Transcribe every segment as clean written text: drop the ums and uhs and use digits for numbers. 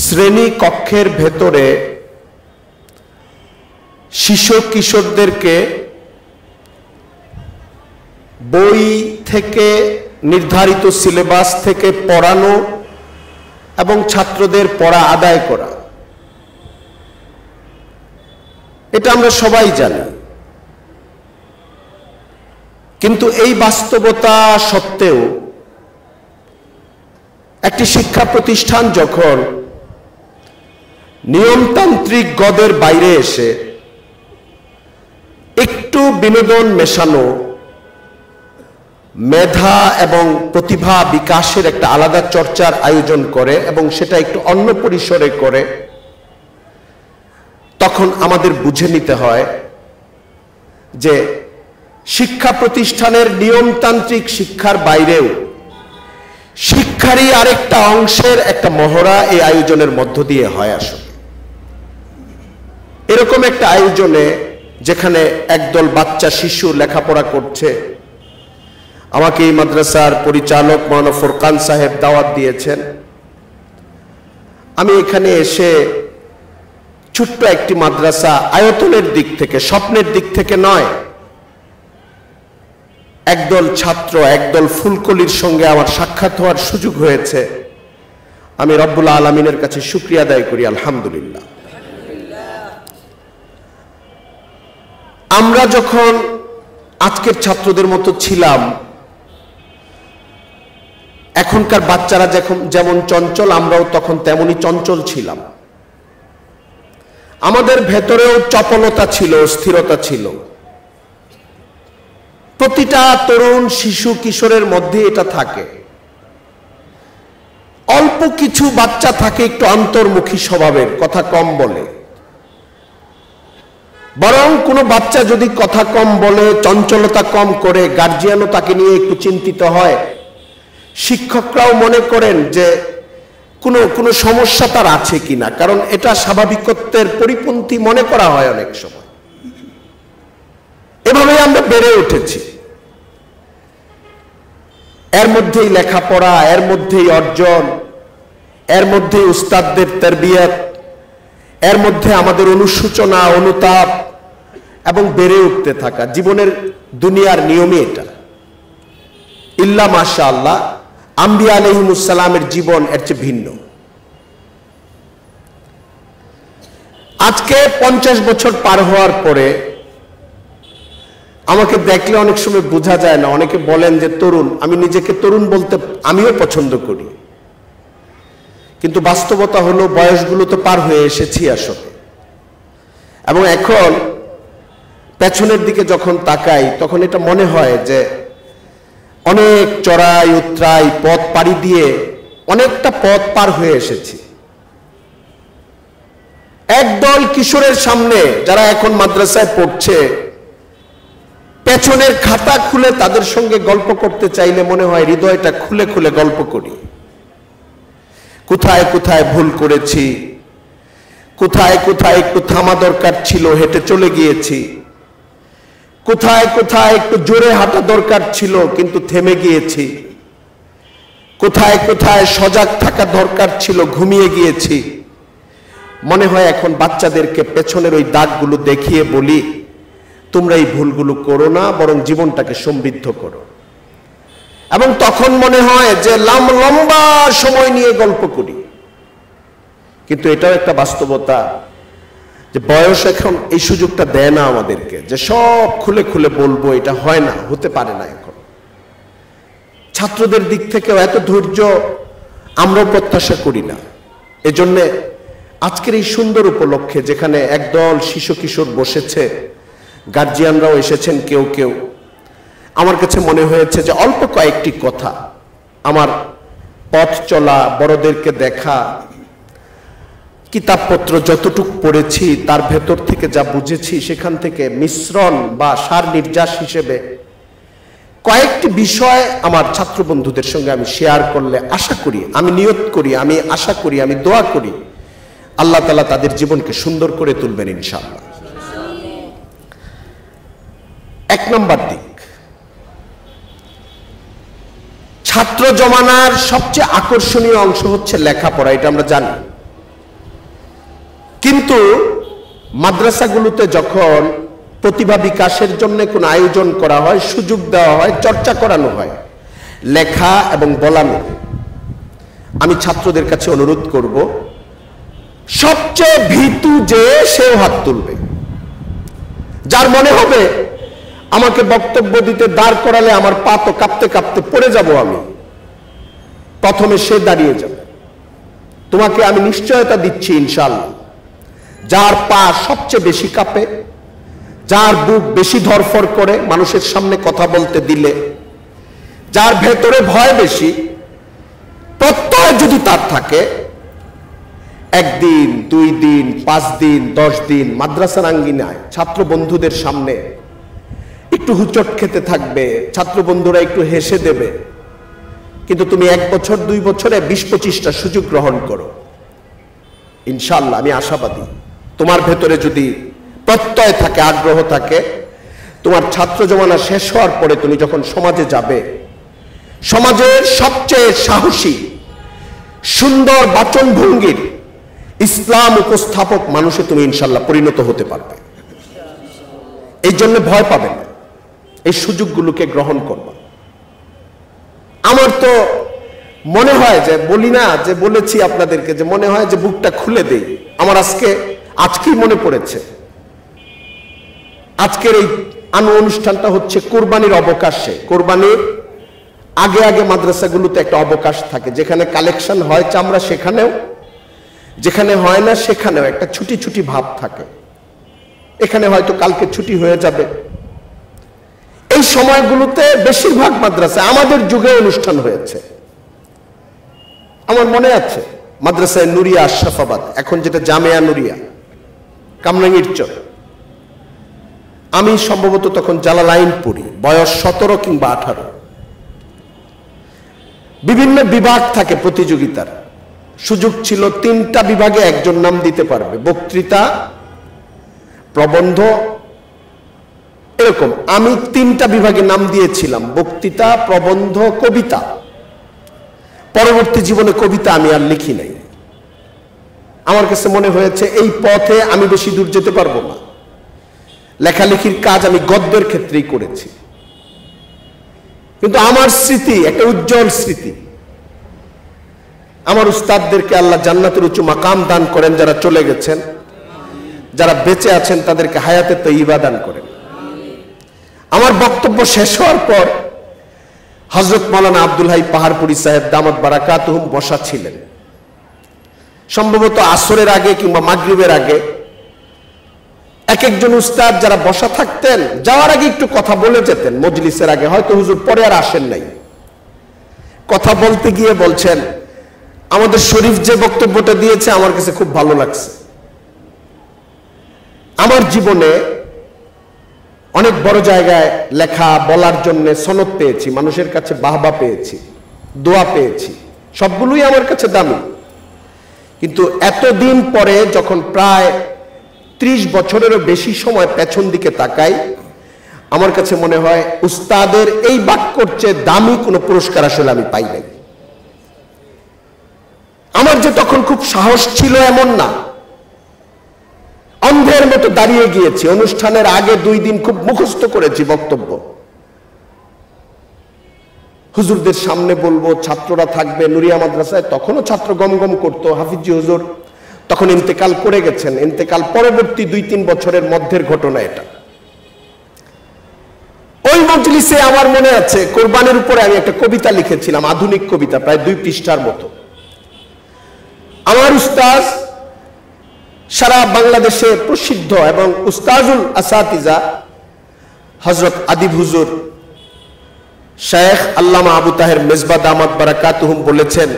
শ্রেণী কক্ষের ভেতরে শিশু কিশোরদেরকে বই থেকে নির্ধারিত সিলেবাস থেকে পড়ানো এবং ছাত্রদের পড়া আদায় করা, এটা আমরা সবাই জানি। কিন্তু এই বাস্তবতা সত্ত্বেও একটি শিক্ষা প্রতিষ্ঠান যখন নিয়মতান্ত্রিক গদের বাইরে এসে একটু বিনোদন মেশানো মেধা এবং প্রতিভা বিকাশের একটা আলাদা চর্চার আয়োজন করে এবং সেটা একটু অন্য পরিসরে করে, তখন আমাদের বুঝে নিতে হয় যে শিক্ষা প্রতিষ্ঠানের নিয়মতান্ত্রিক শিক্ষার বাইরেও শিক্ষারই আরেকটা অংশের একটা মহড়া এই আয়োজনের মধ্য দিয়ে হয়। আসলে এরকম একটা আয়োজনে যেখানে একদল বাচ্চা শিশু লেখাপড়া করছে, আমাকে এই মাদ্রাসার পরিচালক মাওলানা ফুরকান সাহেব দাওয়াত দিয়েছেন। আমি এখানে এসে ছোট্ট একটি মাদ্রাসা, আয়তনের দিক থেকে, স্বপ্নের দিক থেকে নয়, একদল ছাত্র, একদল ফুলকলির সঙ্গে আমার সাক্ষাৎ হওয়ার সুযোগ হয়েছে। আমি রব্বুল আলামিনের কাছে শুকরিয়া আদায় করি, আলহামদুলিল্লাহ। আমরা যখন আজকের ছাত্রদের মতো ছিলাম, এখনকার বাচ্চারা যেমন চঞ্চল, আমরাও তখন তেমনই চঞ্চল ছিলাম। আমাদের ভেতরেও চপলতা ছিল, স্থিরতা ছিল। প্রতিটা তরুণ শিশু কিশোরের মধ্যে এটা থাকে। অল্প কিছু বাচ্চা থাকে একটু অন্তর্মুখী স্বভাবের, কথা কম বলে। বরং কোনো বাচ্চা যদি কথা কম বলে, চঞ্চলতা কম করে, গার্জিয়ানও তাকে নিয়ে একটু চিন্তিত হয়। শিক্ষকরাও মনে করেন যে কোনো সমস্যা তার আছে কিনা, কারণ এটা স্বাভাবিকত্বের পরিপন্থী মনে করা হয় অনেক সময়। এভাবেই আমরা বেড়ে উঠেছি। এর মধ্যেই লেখাপড়া, এর মধ্যেই অর্জন, এর মধ্যেই উস্তাদদের তারবিয়ত, এর মধ্যে আমাদের অনুশোচনা, অনুতাপ এবং বেড়ে উঠতে থাকা। জীবনের দুনিয়ার নিয়মই এটা। ইল্লা মাশাআল্লাহ, আম্বিয়া আলাইহিমুস সালামের জীবন এর চেয়ে ভিন্ন। আজকে 50 বছর পার হওয়ার পরে আমাকে দেখলে অনেক সময় বোঝা যায় না। অনেকে বলেন যে তরুণ, আমি নিজেকে তরুণ বলতে আমিও পছন্দ করি, কিন্তু বাস্তবতা হলো বয়সগুলো তো পার হয়ে এসেছি আসলে। এবং এখন পেছনের দিকে যখন তাকাই, তখন এটা মনে হয় যে অনেক চড়াই উতরাই পথ পাড়ি দিয়ে অনেকটা পথ পার হয়ে এসেছি। একদল কিশোরের সামনে যারা এখন মাদ্রাসায় পড়ছে, পেছনের খাতা খুলে তাদের সঙ্গে গল্প করতে চাইলে মনে হয় হৃদয়টা খুলে খুলে গল্প করি। কোথায় কোথায় ভুল করেছি, কোথায় কোথায় একটু থামা দরকার ছিল, হেঁটে চলে গিয়েছি, কোথায় কোথায় একটু জোরে হাঁটা দরকার ছিল কিন্তু থেমে গিয়েছি, কোথায় কোথায় সজাগ থাকা দরকার ছিল, ঘুমিয়ে গিয়েছি। মনে হয় এখন বাচ্চাদেরকে পেছনের ওই দাগগুলো দেখিয়ে বলি, তোমরা এই ভুলগুলো করো না, বরং জীবনটাকে সমৃদ্ধ করো। এবং তখন মনে হয় যে লম্বা সময় নিয়ে গল্প করি। কিন্তু এটাও একটা বাস্তবতা যে বয়স এখন এই সুযোগটা দেয় না আমাদেরকে যে সব খুলে খুলে বলবো। এটা হয় না, হতে পারে না। এখন ছাত্রদের দিক থেকেও এত ধৈর্য আমরাও প্রত্যাশা করি না। এজন্য আজকের এই সুন্দর উপলক্ষে, যেখানে একদল শিশু কিশোর বসেছে, গার্জিয়ানরাও এসেছেন কেউ কেউ, আমার কাছে মনে হয়েছে যে অল্প কয়েকটি কথা, আমার পথ চলা, বড়দেরকে দেখা, কিতাবপত্র যতটুকু পড়েছি তার ভেতর থেকে যা বুঝেছি, সেখান থেকে মিশ্রণ বা সার নির্যাস হিসেবে কয়েকটি বিষয় আমার ছাত্র বন্ধুদের সঙ্গে আমি শেয়ার করলে আশা করি, আমি নিয়ত করি, আমি আশা করি, আমি দোয়া করি আল্লাহ তাআলা তাদের জীবনকে সুন্দর করে তুলবেন ইনশাআল্লাহ। 1 নম্বর দিক, ছাত্র জমানার সবচেয়ে আকর্ষণীয় অংশ হচ্ছে লেখাপড়া। এটা আমরা জানি। কিন্তু মাদ্রাসাগুলোতে যখন প্রতিভা বিকাশের জন্য কোনো আয়োজন করা হয়, সুযোগ দেওয়া হয়, চর্চা করানো হয়, লেখা এবং বলানো, আমি ছাত্রদের কাছে অনুরোধ করব, সবচেয়ে ভীতু যে সেও হাত তুলবে। যার মনে হবে আমাকে বক্তব্য দিতে দাঁড় করালে আমার পা তো কাঁপতে কাঁপতে পড়ে যাব, আমি প্রথমে সে দাঁড়িয়ে যাবে। তোমাকে আমি নিশ্চয়তা দিচ্ছি ইনশাআল্লাহ, যার পা সবচেয়ে বেশি কাঁপে, যার বুক বেশি ধরফর করে মানুষের সামনে কথা বলতে দিলে, যার ভেতরে ভয় বেশি, প্রত্যয় যদি তার থাকে, একদিন, 2 দিন, 5 দিন, 10 দিন মাদ্রাসার আঙ্গিনায় ছাত্র বন্ধুদের সামনে একটু হুচট খেতে থাকবে, ছাত্র বন্ধুরা একটু হেসে দেবে। কিন্তু তুমি 1 বছর 2 বছরে 20-25টা সুযোগ গ্রহণ করো, ইনশাআল্লাহ আমি আশাবাদী, তোমার ভেতরে যদি প্রত্যয় থাকে, আগ্রহ থাকে, তোমার ছাত্র জমানা শেষ হওয়ার পরে তুমি যখন সমাজে যাবে, সমাজের সবচেয়ে সাহসী, সুন্দর বাচনভঙ্গির ইসলাম উপস্থাপক মানুষে তুমি ইনশাআল্লাহ পরিণত হতে পারবে। এই জন্য ভয় পাবে না, এই সুযোগগুলোকে গ্রহণ করবা। আমার তো মনে হয় যে, বলি না যে বলেছি আপনাদেরকে, যে মনে হয় যে বুকটা খুলে দেই। আমার আজকেই মনে পড়েছে, আজকের এই অনুষ্ঠানটা হচ্ছে কোরবানির অবকাশে। কোরবানির আগে আগে মাদ্রাসাগুলোতে একটা অবকাশ থাকে, যেখানে কালেকশন হয় চামড়া, সেখানেও, যেখানে হয় না সেখানেও একটা ছুটি ছুটি ভাব থাকে। এখানে হয়তো কালকে ছুটি হয়ে যাবে। এই সময়গুলোতে বেশিরভাগ মাদ্রাসায় আমাদের যুগে অনুষ্ঠান হয়েছে। আমার মনে আছে মাদ্রাসায় নুরিয়া আশরাফাবাদ, এখন যেটা জামিয়া নুরিয়া, কামরাঙ্গীর চর। আমি সম্ভবত তখন জালালাইন পড়ি, বয়স 17 কিংবা 18। বিভিন্ন বিভাগ থাকে প্রতিযোগিতার, সুযোগ ছিল 3টা বিভাগে একজন নাম দিতে পারবে, বক্তৃতা, প্রবন্ধ, এরকম। আমি 3টা বিভাগে নাম দিয়েছিলাম, বক্তৃতা, প্রবন্ধ, কবিতা। পরবর্তী জীবনে কবিতা আমি আর লিখি নাই। আমার কাছে মনে হয়েছে এই পথে আমি বেশি দূর যেতে পারবো না। লেখালেখির কাজ আমি গদ্যের ক্ষেত্রেই করেছি। কিন্তু আমার স্মৃতি একটা উজ্জ্বল স্মৃতি। আমার উস্তাদদেরকে আল্লাহ জান্নাতের উঁচু মাকাম দান করেন, যারা চলে গেছেন, যারা বেঁচে আছেন তাদেরকে হায়াতে তয়্যিবা দান করেন। আমার বক্তব্য শেষ হওয়ার পর হযরত মাওলানা আব্দুল হাই পাহাড়পুরি সাহেব দামাত বারাকাতুহুম বসা ছিলেন। সম্ভবত আসরের আগে কিংবা মাগরিবের আগে এক একজন উস্তাদ যারা বসা থাকতেন, যাওয়ার আগে একটু কথা বলে যেতেন মজলিসের আগে, হয়তো হুজুর পরে আর আসেন নাই। কথা বলতে গিয়ে বলছেন, আমাদের শরীফ যে বক্তব্যটা দিয়েছে আমার কাছে খুব ভালো লাগছে। আমার জীবনে অনেক বড় জায়গায় লেখা বলার জন্য সনদ পেয়েছি, মানুষের কাছে বাহবা পেয়েছি, দোয়া পেয়েছি, সবগুলোই আমার কাছে দামি। কিন্তু এতদিন পরে যখন প্রায় 30 বছরেরও বেশি সময় পেছন দিকে তাকাই, আমার কাছে মনে হয় উস্তাদের এই বাক্যর চেয়ে দামি কোনো পুরস্কার আসলে আমি পাই নাই। আমার যে তখন খুব সাহস ছিল এমন না, অন্ধের মতো দাঁড়িয়ে গিয়েছি। অনুষ্ঠানের আগে 2 দিন খুব মুখস্থ করেছি বক্তব্য, হুজুরদের সামনে বলবো, ছাত্ররা থাকবে। নুরিয়া মাদ্রাসায় তখনও ছাত্র গমগম করতো। হাফিজি হুজুর তখন ইন্তেকাল করে গেছেন, ইন্তেকাল পরবর্তী 2-3 বছরের মধ্যের ঘটনা এটা। ওই মজলিসে আমার মনে আছে কোরবানির উপরে আমি একটা কবিতা লিখেছিলাম, আধুনিক কবিতা, প্রায় 2 পৃষ্ঠার মতো। আমার উস্তাদ, সারা বাংলাদেশে প্রসিদ্ধ এবং উস্তাজুল আসাতিজা হযরত আদিব হুজুর শেখ আল্লামা আবু তাহের মেজবা দামাত বারাকাতুহুম বলেছেন,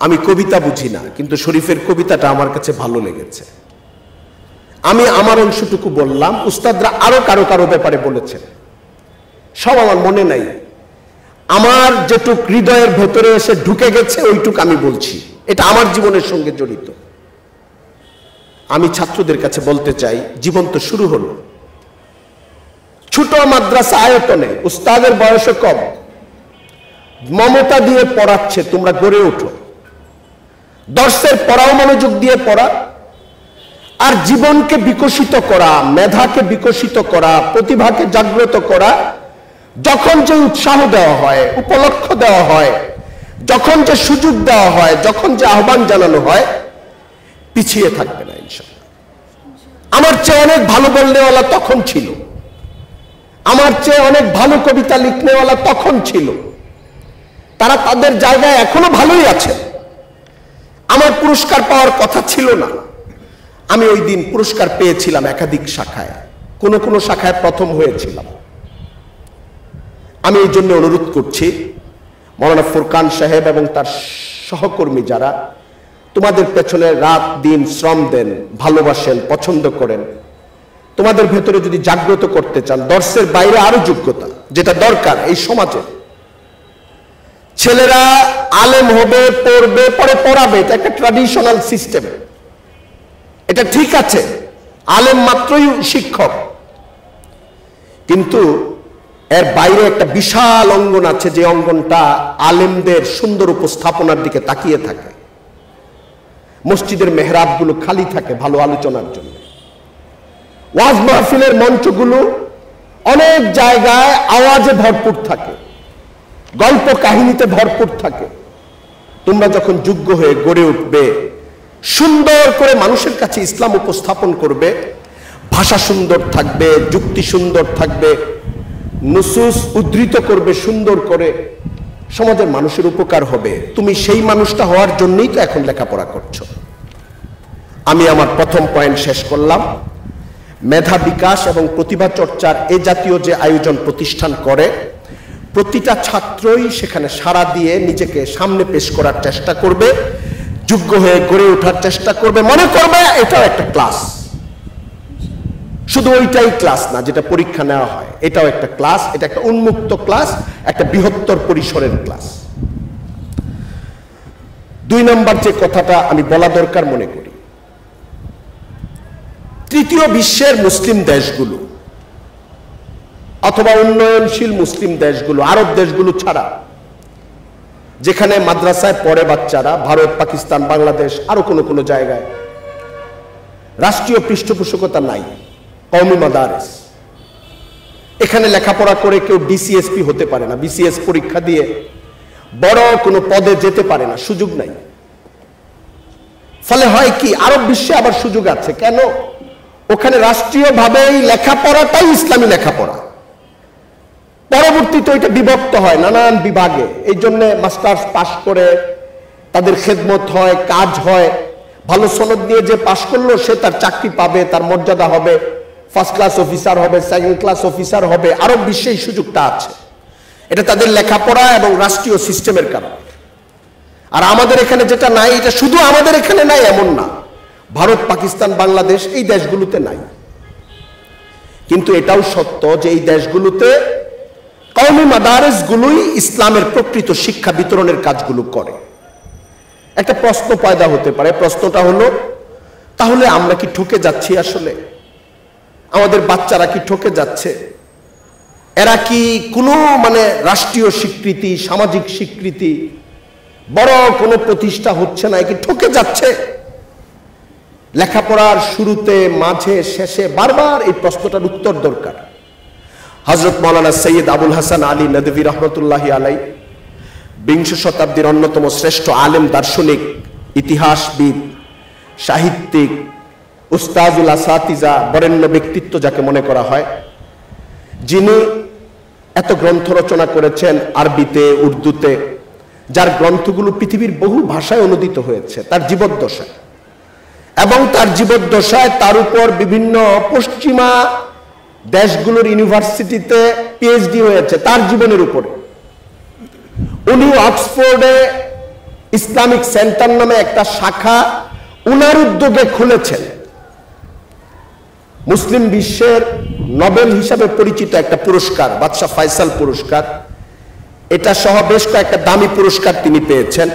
আমি কবিতা বুঝি না, কিন্তু শরীফের কবিতাটা আমার কাছে ভালো লেগেছে। আমি আমার অংশটুকু বললাম, উস্তাদরা আরো কারো কারো ব্যাপারে বলেছেন, সব আমার মনে নাই। আমার যেটুক হৃদয়ের ভেতরে এসে ঢুকে গেছে ওইটুক আমি বলছি, এটা আমার জীবনের সঙ্গে জড়িত। আমি ছাত্রদের কাছে বলতে চাই, জীবন তো শুরু হলো। ছোট মাদ্রাসা আয়তনে, উস্তাদের বয়সে কম, মমতা দিয়ে পড়াচ্ছে, তোমরা গড়ে ওঠো। দর্শের পড়াও মনোযোগ দিয়ে পড়া, আর জীবনকে বিকশিত করা, মেধাকে বিকশিত করা, প্রতিভাকে জাগ্রত করা, যখন যে উৎসাহ দেওয়া হয়, উপলক্ষ দেওয়া হয়, যখন যে সুযোগ দেওয়া হয়, যখন যে আহ্বান জানানো হয়, পিছিয়ে থাকবে না ইনশাআল্লাহ। আমার চেয়ে অনেক ভালো বলনেওয়ালা তখন ছিল, আমার চেয়ে অনেক ভালো কবিতা লিখনেওয়ালা তখন ছিল, তারা তাদের জায়গায় এখনো ভালোই আছে। আমার পুরস্কার পাওয়ার কথা ছিল না, আমি ওই দিন পুরস্কার পেয়েছিলাম একাধিক শাখায়, কোন কোন শাখায় প্রথম হয়েছিলাম। আমি এই জন্য অনুরোধ করছি মাওলানা ফুরকান সাহেব এবং তার সহকর্মী যারা তোমাদের পেছনে রাত দিন শ্রম দেন, ভালোবাসেন, পছন্দ করেন, তোমাদের ভেতরে যদি জাগ্রত করতে চান, দর্শের বাইরে আরো যোগ্যতা যেটা দরকার এই সমাজে, ছেলেরা আলেম হবে, পড়বে, পরে পড়াবে, এটা একটা ট্র্যাডিশনাল সিস্টেম, এটা ঠিক আছে, আলেম মাত্রই শিক্ষক, কিন্তু এর বাইরে একটা বিশাল অঙ্গন আছে, যে অঙ্গনটা আলেমদের সুন্দর উপস্থাপনার দিকে তাকিয়ে থাকে। মসজিদের মেহরাবগুলো খালি থাকে ভালো আলোচনার জন্য, ওয়াজ মাহফিলের মঞ্চগুলো অনেক জায়গায় আওয়াজে ভরপুর থাকে, গল্প কাহিনীতে ভরপুর থাকে। তোমরা যখন যোগ্য হয়ে গড়ে উঠবে, সুন্দর করে মানুষের কাছে ইসলাম উপস্থাপন করবে, ভাষা সুন্দর থাকবে, যুক্তি সুন্দর থাকবে, নুসুস উদ্ধৃত করবে সুন্দর করে, সমাজের মানুষের উপকার হবে। তুমি সেই মানুষটা হওয়ার জন্যই তো এখন লেখাপড়া করছো। আমি আমার প্রথম পয়েন্ট শেষ করলাম। মেধা বিকাশ এবং প্রতিভা চর্চার এ জাতীয় যে আয়োজন প্রতিষ্ঠান করে, প্রতিটা ছাত্রই সেখানে সাড়া দিয়ে নিজেকে সামনে পেশ করার চেষ্টা করবে, যোগ্য হয়ে গড়ে ওঠার চেষ্টা করবে, মনে করবে এটাও একটা ক্লাস, শুধু ওইটাই ক্লাস না যেটা পরীক্ষা নেওয়া হয়, এটাও একটা ক্লাস, এটা একটা উন্মুক্ত ক্লাস, একটা বৃহত্তর পরিসরের ক্লাস। 2 নম্বর যে কথাটা আমি বলা দরকার মনে করি, তৃতীয় বিশ্বের মুসলিম দেশগুলো অথবা উন্নয়নশীল মুসলিম দেশগুলো, আরব দেশগুলো ছাড়া, যেখানে মাদ্রাসায় পড়ে বাচ্চারা, ভারত, পাকিস্তান, বাংলাদেশ, আরো কোনো জায়গায় রাষ্ট্রীয় পৃষ্ঠপোষকতা নাই, কওমি মাদারিস, এখানে লেখাপড়া করে কেউ ডিসিএসপি হতে পারে না, বিসিএস পরীক্ষা দিয়ে বড় কোনো পদে যেতে পারে না, সুযোগ নাই। ফলে হয় কি, আরব বিশ্বে আবার সুযোগ আছে, কেন? ওখানে রাষ্ট্রীয়ভাবেই লেখাপড়াটাই ইসলামী লেখাপড়া, পরবর্তীতে ওইটা বিভক্ত হয় নানান বিভাগে, এই জন্য মাস্টার্স পাশ করে তাদের খেদমত হয়, কাজ হয়, ভালো সনদ নিয়ে যে পাশ করলো সে তার চাকরি পাবে, তার মর্যাদা হবে, ফার্স্ট ক্লাস অফিসার হবে, সেকেন্ড ক্লাস অফিসার হবে। আরব বিশ্বে এই সুযোগটা আছে, এটা তাদের লেখাপড়া এবং রাষ্ট্রীয় সিস্টেমের কারণে। আর আমাদের এখানে যেটা নাই, এটা শুধু আমাদের এখানে নাই এমন না, ভারত, পাকিস্তান, বাংলাদেশ এই দেশগুলোতে নাই। কিন্তু এটাও সত্য যে এই দেশগুলোতে কওমি মাদারিসগুলোই ইসলামের প্রকৃত শিক্ষা বিতরণের কাজগুলো করে। একটা প্রশ্ন পয়দা হতে পারে, প্রশ্নটা হলো, তাহলে আমরা কি ঠকে যাচ্ছি? আসলে আমাদের বাচ্চারা কি ঠকে যাচ্ছে? এরা কি কোনো রাষ্ট্রীয় স্বীকৃতি, সামাজিক স্বীকৃতি, বড় কোনো প্রতিষ্ঠা হচ্ছে না, কি ঠকে যাচ্ছে? লেখাপড়ার শুরুতে, মাঝে, শেষে বারবার এই প্রশ্নটার উত্তর দরকার। হযরত মাওলানা সৈয়দ আবুল হাসান আলী নদভী রহমতুল্লাহি আলাই, 20 শতাব্দীর অন্যতম শ্রেষ্ঠ আলেম, দার্শনিক, ইতিহাসবিদ, সাহিত্যিক, উস্তাজুল আসাতিজা, বরেণ্য ব্যক্তিত্ব যাকে মনে করা হয়, যিনি এত গ্রন্থ রচনা করেছেন আরবিতে, উর্দুতে, যার গ্রন্থগুলো পৃথিবীর বহু ভাষায় অনুদিত হয়েছে তার জীবদ্দশায়, এবং তার জীবদ্দশায় তার উপর বিভিন্ন পশ্চিমা দেশগুলোর ইউনিভার্সিটিতে পিএইচডি হয়েছে তার জীবনের উপরে। উনি অক্সফোর্ডে ইসলামিক সেন্টার নামে একটা শাখা উনার উদ্যোগে খুলেছেন। মুসলিম বিশ্বের নোবেল হিসাবে পরিচিত একটা পুরস্কার, বাদশাহ ফয়সাল পুরস্কার, এটা সহ বেশ কয়েকটা দামি পুরস্কার তিনি পেয়েছেন।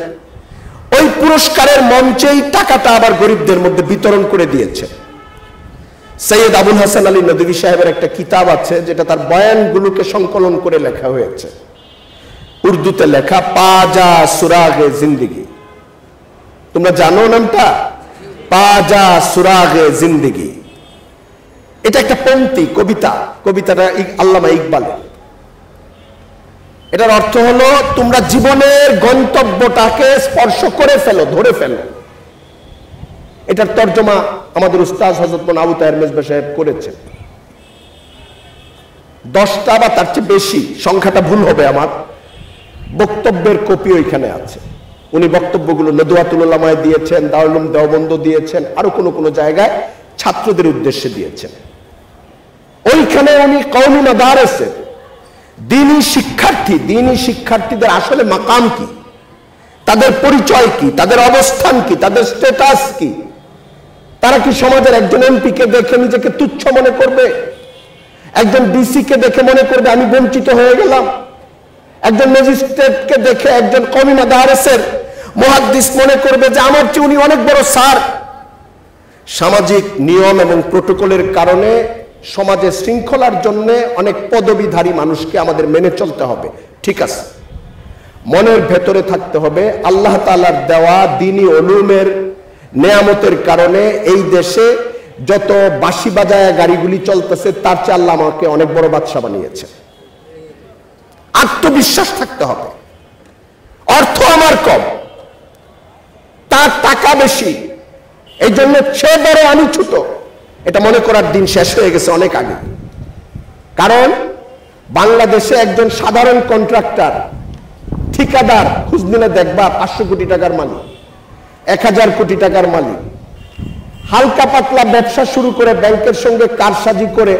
ওই পুরস্কারের মঞ্চেই টাকাটা আবার গরিবদের মধ্যে বিতরণ করে দিয়েছে। সৈয়দ আবুল হাসান আলী নদভী সাহেবের একটা কিতাব আছে, যেটা তার বয়ানগুলোকে সংকলন করে লেখা হয়েছে, উর্দুতে লেখা, পাজা সুরাগে জিন্দেগি। তোমরা জানো নামটা? পাজা সুরাগে জিন্দেগি, এটা একটা পংক্তি, কবিতা। কবিতাটা আল্লামা ইকবালের। এটার অর্থ হলো তোমরা জীবনের গন্তব্যটাকে স্পর্শ করে ফেলো, ধরে ফেলো। এটার তর্জমা আমাদের উস্তাদ হযরত মওলানা আবু তাহের মেজবা সাহেব করেছেন। 10টা বা তার চেয়ে বেশি, সংখ্যাটা ভুল হবে আমার, বক্তব্যের কপি ওইখানে আছে। উনি বক্তব্যগুলো নদওয়াতুল উলামায় দিয়েছেন, দারুল উলুম দেওবন্দ দিয়েছেন, আরো কোনো জায়গায় ছাত্রদের উদ্দেশ্যে দিয়েছেন। ওইখানে উনি কওমি মাদারেসের দ্বীনি শিক্ষার্থীদের আসলে মাকাম কি, তাদের পরিচয় কি, তাদের অবস্থান কি, তাদের স্ট্যাটাস কি, তারা কি সমাজের একজন এমপি কে দেখে নিজেকে তুচ্ছ মনে করবে, একজন ডিসি কে দেখে মনে করবে আমি বঞ্চিত হয়ে গেলাম, একজন ম্যাজিস্ট্রেটকে দেখে একজন কওমি মাদারেসের মুহাদ্দিস মনে করবে যে আমার চেয়ে উনি অনেক বড় স্যার। সামাজিক নিয়ম এবং প্রটোকলের কারণে সমাজে শৃঙ্খলার জন্য অনেক পদবিধারী মানুষকে আমাদের মেনে চলতে হবে, ঠিক আছে। মনের ভেতরে থাকতে হবে আল্লাহ তাআলার দেওয়া দ্বীনি উলুমের নেয়ামতের কারণে এই দেশে যত বাঁশি বাজায় গাড়িগুলি চলতেছে তার চেয়ে আল্লাহ আমাকে অনেক বড় বাদশা বানিয়েছে। আত্মবিশ্বাস থাকতে হবে। অর্থ আমার কম, তার টাকা বেশি, এই জন্য সে বড় আমি ছোট, এটা মনে করার দিন শেষ হয়ে গেছে অনেক আগে। কারণ বাংলাদেশে একজন সাধারণ কন্ট্রাক্টর, ঠিকাদার, খোঁজ নিলে দেখবা 500 কোটি টাকার মালিক, 1000 কোটি টাকার মালিক। হালকা পাতলা ব্যবসা শুরু করে ব্যাংকের সঙ্গে কারসাজি করে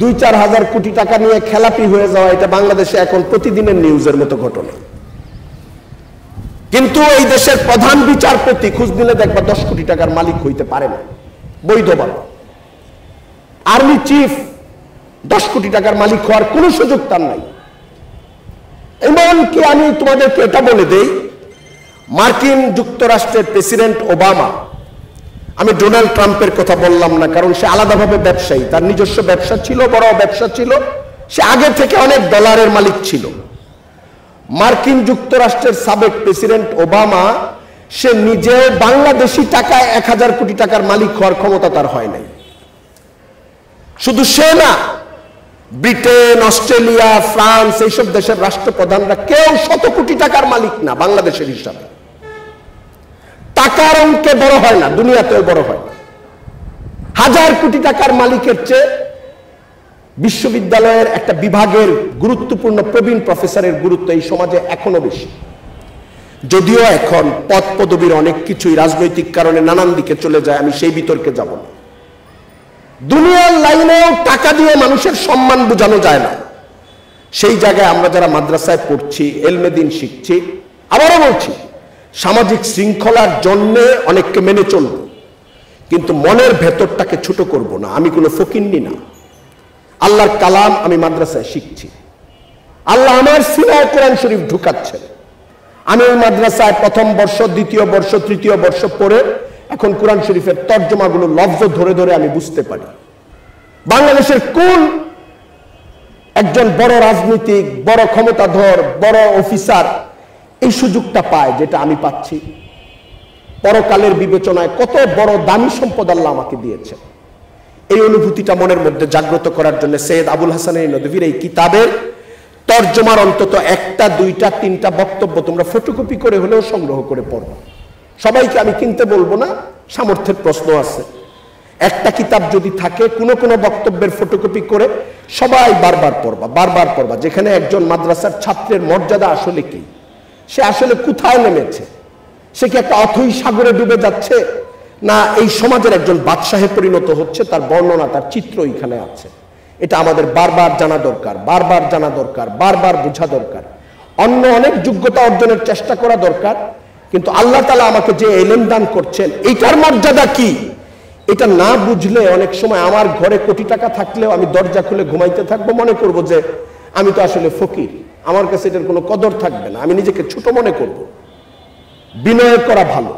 2-4 হাজার কোটি টাকা নিয়ে খেলাপি হয়ে যাওয়া, এটা বাংলাদেশে এখন প্রতিদিনের নিউজের মতো ঘটনা। কিন্তু এই দেশের প্রধান বিচারপতি খোঁজ নিলে দেখবা 10 কোটি টাকার মালিক হইতে পারে না বৈধভাবে। আর্মি চিফ 10 কোটি টাকার মালিক হওয়ার কোন সুযোগ তার নাই। এমনকি আমি তোমাদেরকে এটা বলে দেই, মার্কিন যুক্তরাষ্ট্রের প্রেসিডেন্ট ওবামা, আমি ডোনাল্ড ট্রাম্পের কথা বললাম না কারণ সে আলাদাভাবে ব্যবসায়ী, তার নিজস্ব ব্যবসা ছিল, বড় ব্যবসা ছিল, সে আগে থেকে অনেক ডলারের মালিক ছিল। মার্কিন যুক্তরাষ্ট্রের সাবেক প্রেসিডেন্ট ওবামা সে নিজে বাংলাদেশি টাকায় 1000 কোটি টাকার মালিক হওয়ার ক্ষমতা তার হয় নাই। শুধু সে না, ব্রিটেন, অস্ট্রেলিয়া, ফ্রান্স, এইসব দেশের রাষ্ট্রপ্রধানরা কেউ 100 কোটি টাকার মালিক না বাংলাদেশের হিসাবে। টাকার অঙ্কে বড় হয় না, দুনিয়াতেও বড় হয় না। 1000 কোটি টাকার মালিকের চেয়ে বিশ্ববিদ্যালয়ের একটা বিভাগের গুরুত্বপূর্ণ প্রবীণ প্রফেসরের গুরুত্ব এই সমাজে এখনো বেশি। যদিও এখন পদ পদবীর অনেক কিছুই রাজনৈতিক কারণে নানান দিকে চলে যায়, আমি সেই বিতর্কে যাব না। দুনিয়ার লাইনেও টাকা দিয়ে মানুষের সম্মান বোঝানো যায় না। সেই জায়গায় আমরা যারা মাদ্রাসায় পড়ছি, এলমে দ্বীন শিখছি, আবারও বলছি সামাজিক শৃঙ্খলার জন্য অনেককে মেনে চলব, কিন্তু মনের ভেতরটাকে ছোট করব না। আমি কোনো ফকিন্নি না, আল্লাহর কালাম আমি মাদ্রাসায় শিখছি, আল্লাহ আমার সিনায় কোরআন শরীফ ঢুকাচ্ছেন। আমি ওই মাদ্রাসায় প্রথম বর্ষ, দ্বিতীয় বর্ষ, তৃতীয় বর্ষ পড়ে এখন কোরআন শরীফের তর্জমাগুলো লফজ ধরে ধরে আমি বুঝতে পারি। বাংলাদেশের কোন একজন বড় রাজনীতিক, বড় ক্ষমতাধর, বড় অফিসার এই সুযোগটা পায় যেটা আমি পাচ্ছি? পরকালের বিবেচনায় কত বড় দামি সম্পদ আল্লাহ আমাকে দিয়েছে। এই অনুভূতিটা মনের মধ্যে জাগ্রত করার জন্য সৈয়দ আবুল হাসান নদভীর এই কিতাবের তর্জমার অন্তত 1টা, 2টা, 3টা বক্তব্য তোমরা ফটোকপি করে হলেও সংগ্রহ করে পড়ো। সবাইকে আমি কিনতে বলবো না, সামর্থ্যের প্রশ্ন আছে। একটা কিতাব যদি থাকে, কোনো বক্তব্যের ফটোকপি করে সবাই বারবার পড়বা, যেখানে একজন মাদ্রাসার ছাত্রের মর্যাদা আসলে কি, সে আসলে কোথায় নেমেছে, সে কি একটা অথৈ সাগরে ডুবে যাচ্ছে, না এই সমাজের একজন বাদশাহে পরিণত হচ্ছে, তার বর্ণনা, তার চিত্র এখানে আছে। এটা আমাদের বারবার জানা দরকার, বারবার বোঝা দরকার। অন্য অনেক যোগ্যতা অর্জনের চেষ্টা করা দরকার, কিন্তু আল্লাহ তাআলা আমাকে যে ইলম দান করছেন এইটার মর্যাদা কি, এটা না বুঝলে অনেক সময় আমার ঘরে কোটি টাকা থাকলেও আমি দরজা খুলে ঘুমাইতে থাকবো, মনে করব যে আমি তো আসলে ফকির, আমার কাছে এটার কোনো কদর থাকবে না, আমি নিজেকে ছোট মনে করব। বিনয় করা ভালো,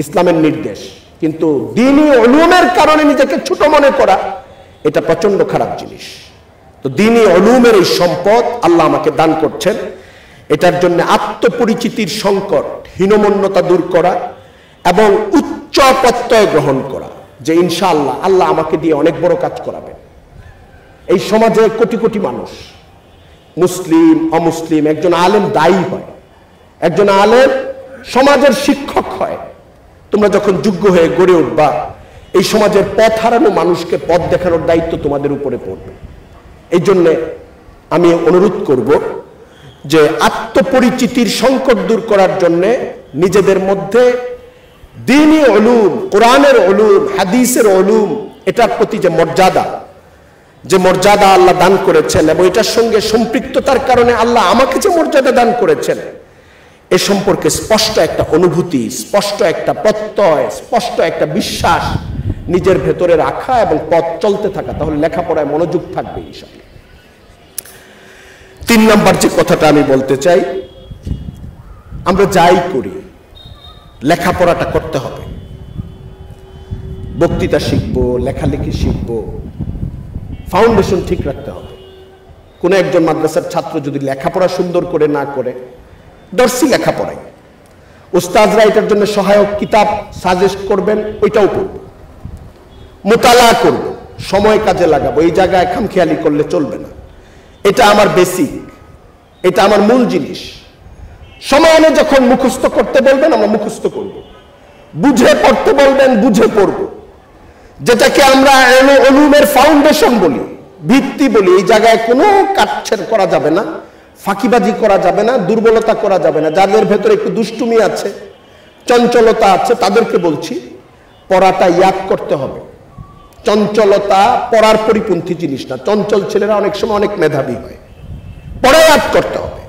ইসলামের নির্দেশ, কিন্তু দ্বীনি উলুমের কারণে নিজেকে ছোট মনে করা এটা প্রচন্ড খারাপ জিনিস। তো দ্বীনি উলুমের এই সম্পদ আল্লাহ আমাকে দান করছেন, এটার জন্য আত্মপরিচিতির সংকট, হীনমন্যতা দূর করা এবং উচ্চ প্রত্যয় গ্রহণ করা যে ইনশাআল্লাহ আল্লাহ আমাকে দিয়ে অনেক বড় কাজ করাবে। এই সমাজে কোটি কোটি মানুষ, মুসলিম অমুসলিম, একজন আলেম দায়ী হয়, একজন আলেম সমাজের শিক্ষক হয়। তোমরা যখন যোগ্য হয়ে গড়ে উঠবা, এই সমাজের পথ হারানো মানুষকে পথ দেখানোর দায়িত্ব তোমাদের উপরে পড়বে। এই জন্যে আমি অনুরোধ করব যে আত্মপরিচিতির সংকট দূর করার জন্যে নিজেদের মধ্যে দ্বীনি উলুম, কোরআনের উলুম, হাদিসের উলুম, এটার প্রতি যে মর্যাদা আল্লাহ দান করেছেন এবং এটার সঙ্গে সম্পৃক্ততার কারণে আল্লাহ আমাকে যে মর্যাদা দান করেছেন, এ সম্পর্কে স্পষ্ট একটা অনুভূতি, স্পষ্ট একটা প্রত্যয়, স্পষ্ট একটা বিশ্বাস নিজের ভেতরে রাখা এবং পথ চলতে থাকা, তাহলে লেখাপড়ায় মনোযোগ থাকবে ইনশাআল্লাহ। 3 নাম্বার যে কথাটা আমি বলতে চাই, আমরা যাই করি লেখাপড়াটা করতে হবে। বক্তৃতা শিখবো, লেখালেখি শিখবো, ফাউন্ডেশন ঠিক রাখতে হবে। কোন একজন মাদ্রাসার ছাত্র যদি লেখাপড়া সুন্দর করে না করে, দর্শী লেখাপড়াই, উস্তাদরা এটার জন্য সহায়ক কিতাব সাজেস্ট করবেন, ওইটাও পড়ব, মোতালা করব, সময় কাজে লাগাবো। এই জায়গায় খামখেয়ালি করলে চলবে না। এটা আমার বেসিক, এটা আমার মূল জিনিস। সময় এনে যখন মুখস্থ করতে বলবেন আমরা মুখস্থ করব, বুঝে পড়তে বলবেন বুঝে পড়ব। যেটাকে আমরা উলুমের ফাউন্ডেশন বলি, ভিত্তি বলি, এই জায়গায় কোনো কাটছাড় করা যাবে না, ফাঁকিবাজি করা যাবে না, দুর্বলতা করা যাবে না। যাদের ভেতরে একটু দুষ্টুমি আছে, চঞ্চলতা আছে, তাদেরকে বলছি পড়াটা ইয়াদ করতে হবে। চঞ্চলতা পড়ার পরিপন্থী জিনিস না। চঞ্চল ছেলেরা অনেক সময় অনেক মেধাবী হয়। পড়া ইয়াদ করতে হবে,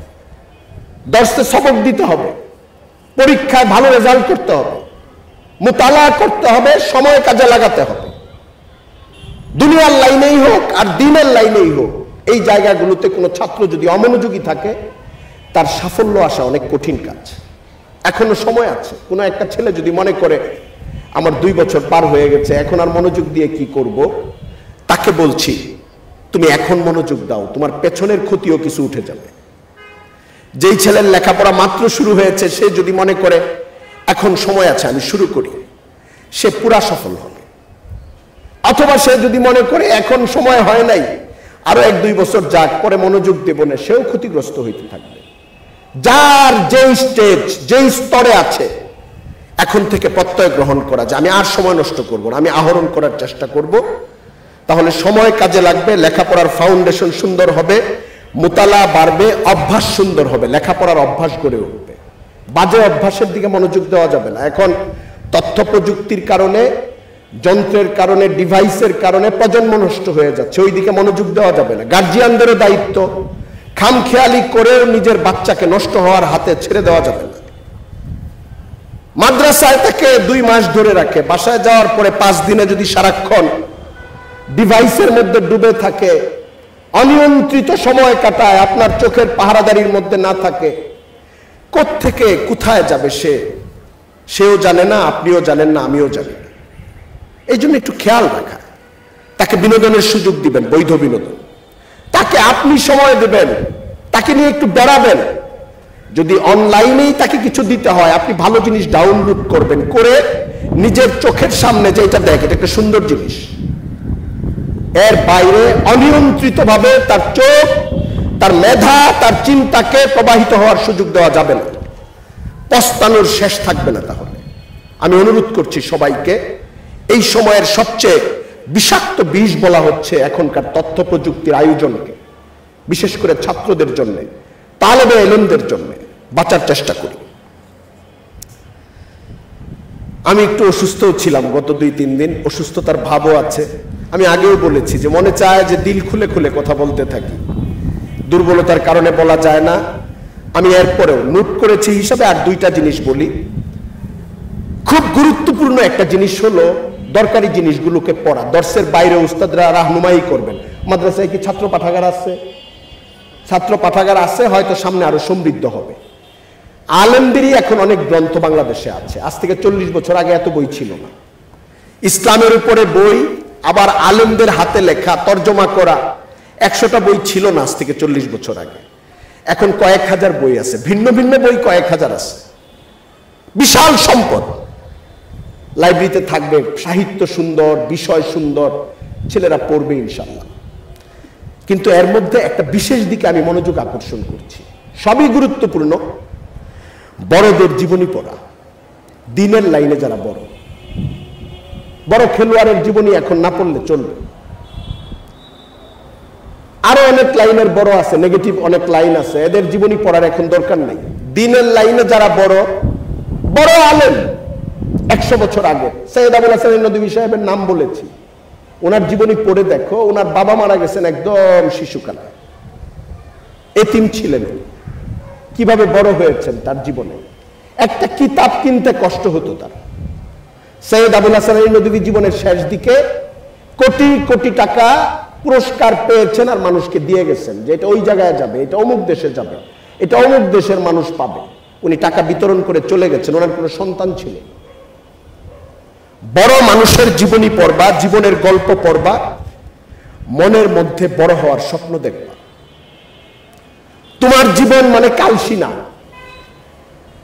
দর্শে সবক দিতে হবে, পরীক্ষায় ভালো রেজাল্ট করতে হবে, মুতালা করতে হবে, সময় কাজে লাগাতে হবে। দুনিয়ার লাইনেই হোক আর দ্বীনের লাইনেই হোক, এই জায়গাগুলোতে কোনো ছাত্র যদি অমনোযোগী থাকে, তার সাফল্য আসা অনেক কঠিন কাজ। এখনো সময় আছে। কোনো একটা ছেলে যদি মনে করে আমার 2 বছর পার হয়ে গেছে, এখন আর মনোযোগ দিয়ে কি করব, তাকে বলছি তুমি এখন মনোযোগ দাও, তোমার পেছনের ক্ষতিও কিছু উঠে যাবে। যেই ছেলের লেখাপড়া মাত্র শুরু হয়েছে, সে যদি মনে করে এখন সময় আছে আমি শুরু করি, সে পুরা সফল হবে। অথবা সে যদি মনে করে এখন সময় হয় নাই, আরো 1-2 বছর যাক, পরে মনোযোগ দেব না, সেও ক্ষতিগ্রস্ত হইতে থাকবে। যার যেই স্টেজ, যেই স্তরে আছে, এখন থেকে প্রত্যয় গ্রহণ করা যে আমি আর সময় নষ্ট করব না, আমি আহরণ করার চেষ্টা করব। তাহলে সময় কাজে লাগবে, লেখাপড়ার ফাউন্ডেশন সুন্দর হবে, মুতালা বাড়বে, অভ্যাস সুন্দর হবে, লেখাপড়ার অভ্যাস গড়ে উঠবে। বাজে অভ্যাসের দিকে মনোযোগ দেওয়া যাবে না। এখন তথ্য প্রযুক্তির কারণে, যন্ত্রের কারণে, ডিভাইসের কারণে প্রজন্ম নষ্ট হয়ে যাচ্ছে, ওই দিকে মনোযোগ দেওয়া যাবে না। গার্জিয়ানদেরও দায়িত্ব, খামখেয়ালি করেও নিজের বাচ্চাকে নষ্ট হওয়ার হাতে ছেড়ে দেওয়া যাবে না। মাদ্রাসায় তাকে 2 মাস ধরে রাখে, বাসায় যাওয়ার পরে 5 দিনে যদি সারাক্ষণ ডিভাইসের মধ্যে ডুবে থাকে, অনিয়ন্ত্রিত সময় কাটায়, আপনার চোখের পাহারাদারির মধ্যে না থাকে, কোত্থেকে কোথায় যাবে সেও জানে না, আপনিও জানেন না, আমিও জানি না। এই জন্য একটু খেয়াল রাখা। তাকে বিনোদনের সুযোগ দিবেন, বৈধ বিনোদন। তাকে আপনি সময় দেবেন, তাকে নিয়ে একটু বেড়াবেন। যদি অনলাইনেই তাকে কিছু দিতে হয়, আপনি ভালো জিনিস ডাউনলোড করবেন, করে নিজের চোখের সামনে যে এটা দেখ, এটা একটা সুন্দর জিনিস, এর বাইরে অনিয়ন্ত্রিত ভাবে তার চোখ, তার মেধা, তার চিন্তাকে প্রবাহিত হওয়ার সুযোগ দেওয়া যাবে না। পস্তানোর শেষ থাকবে না। তাহলে আমি অনুরোধ করছি সবাইকে, এই সময়ের সবচেয়ে বিষাক্ত বিষ বলা হচ্ছে এখনকার তথ্য প্রযুক্তির আয়োজনকে, বিশেষ করে ছাত্রদের জন্য, তালেবে ইলমদের জন্য বাঁচার চেষ্টা করি। আমি একটু অসুস্থ ছিলাম গত 2-3 দিন, অসুস্থতার ভাবও আছে। আমি আগেও বলেছি যে মনে চায় যে দিল খুলে খুলে কথা বলতে থাকি, দুর্বলতার কারণে বলা যায় না। আমি এরপরেও নোট করেছি হিসাবে আর 2টা জিনিস বলি। খুব গুরুত্বপূর্ণ একটা জিনিস হলো দরকারি জিনিসগুলোকে পড়া। দর্শের বাইরে উস্তাদরা রাহনুমাই করবেন। মাদ্রাসায় কি ছাত্র পাঠাগার আছে? ছাত্র পাঠাগার আছে, হয়তো সামনে আরো সমৃদ্ধ হবে। আলেমদেরই এখন অনেক গ্রন্থ বাংলাদেশে আছে, আজ থেকে 40 বছর আগে এত বই ছিল না। ইসলামের উপরে বই, আবার আলেমদের হাতে লেখা, তর্জমা করা 100টা বই ছিল না আজ থেকে 40 বছর আগে। এখন কয়েক হাজার বই আছে, ভিন্ন ভিন্ন বই কয়েক হাজার আছে। বিশাল সম্পদ। লাইব্রেরিতে থাকবে, সাহিত্য সুন্দর, বিষয় সুন্দর, ছেলেরা পড়বে ইনশাআল্লাহ। কিন্তু এর মধ্যে একটা বিশেষ দিকে আমি মনোযোগ আকর্ষণ করছি, সবই গুরুত্বপূর্ণ। বড়দের জীবনী পড়া, দিনের লাইনে যারা বড় বড় খেলোয়াড়ের জীবনী এখন না পড়লে চলবে। আরো অনেক লাইনের বড় আছে, নেগেটিভ অনেক লাইন আছে, এদের জীবনী পড়ার এখন দরকার নাই। দিনের লাইনে যারা বড় বড় আলেম, 100 বছর আগে সৈয়দ আবুল হাসান নদভী সাহেবের নাম বলেছি, ওনার জীবনী পড়ে দেখো, ওনার বাবা মারা গেছেন একদম শিশুকালে, এতিম ছিলেন, কিভাবে বড় হয়েছেন তার জীবনে। একটা কিতাব কিনতে কষ্ট হতো তার। সৈয়দ আবুল হাসান নদভী জীবনের শেষ দিকে কোটি কোটি টাকা পুরস্কার পেয়েছেন আর মানুষকে দিয়ে গেছেন যে এটা ওই জায়গায় যাবে, এটা অমুক দেশে যাবে, এটা অমুক দেশের মানুষ পাবে। উনি টাকা বিতরণ করে চলে গেছেন, ওনার কোনো সন্তান ছিল। বড় মানুষের জীবনী পড়বা, জীবনের গল্প পড়বা, মনের মধ্যে বড় হওয়ার স্বপ্ন দেখবা। তোমার জীবন মানে কালসি না,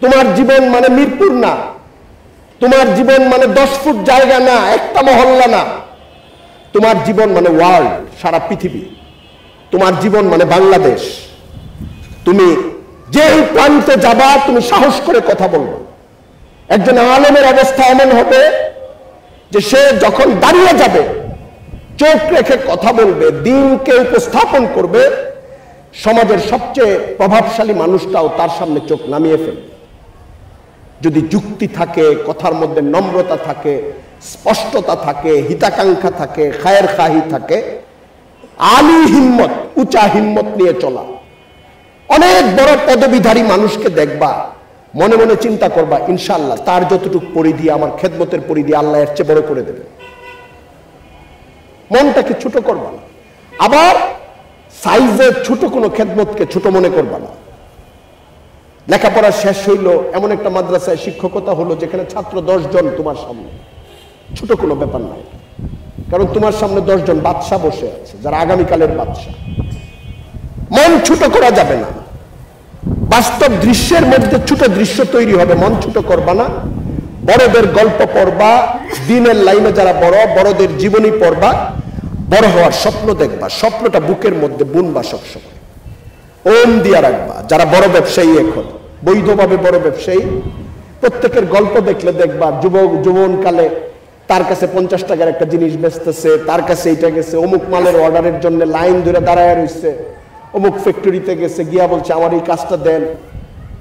তোমার জীবন মানে মিরপুর না, তোমার জীবন মানে 10 ফুট জায়গা না, একটা মহল্লা না, তোমার জীবন মানে ওয়ার্ল্ড, সারা পৃথিবী। তোমার জীবন মানে বাংলাদেশ। তুমি যেই প্রান্তে যাবা তুমি সাহস করে কথা বলবে। একজন আলেমের অবস্থা এমন হবে যে সে যখন দাঁড়িয়ে যাবে চোখ রেখে কথা বলবে, দিনকে উপস্থাপন করবে, সমাজের সবচেয়ে প্রভাবশালী মানুষটাও তার সামনে চোখ নামিয়ে ফেলবে। যদি যুক্তি থাকে, কথার মধ্যে নম্রতা থাকে, স্পষ্টতা থাকে, হিতাকাঙ্ক্ষা থাকে, খায়ের খাহি থাকে, আলী হিম্মত, উঁচা হিম্মত নিয়ে চলা। অনেক বড় পদবিধারী মানুষকে দেখবা, মনে মনে চিন্তা করবা ইনশাআল্লাহ তার যতটুকু পরিধি আমার খেদমতের পরিধি আল্লাহ এর চেয়ে বড় করে দেবে। মনটাকে ছোট করবা না, আবার সাইজে ছোট কোনো খেদমতকে ছোট মনে করবা না। লেখাপড়া শেষ হইল, এমন একটা মাদ্রাসায় শিক্ষকতা হলো যেখানে ছাত্র 10 জন তোমার সামনে, ছোট কোনো ব্যাপার নাই, কারণ তোমার সামনে 10 জন বাদশা বসে আছে যারা আগামীকালের বাদশা। মন ছোট করা যাবে না, বাস্তব দৃশ্যের মধ্যে ছোট দৃশ্য তৈরি হবে, মন ছোট করবা না। বড়দের গল্প পড়বা, দিনের লাইনে যারা বড়, বড়দের জীবনী পড়বা, বড় হওয়ার স্বপ্ন দেখবা, স্বপ্নটা বুকের মধ্যে বুনবা সবসময়, ওম দিয়া রাখবা। যারা বড় ব্যবসায়ী, এখন বৈধভাবে বড় ব্যবসায়ী, প্রত্যেকের গল্প দেখলে দেখবা যৌবনকালে তার কাছে 50 টাকার একটা জিনিস বেচতেছে, তার কাছে এইটা গেছে, অমুক মালের অর্ডারের জন্য লাইন ধরে দাঁড়ায় রয়েছে, অমুক ফ্যাক্টরিতে গেছে, গিয়া বলছে আমার এই কাজটা দেন।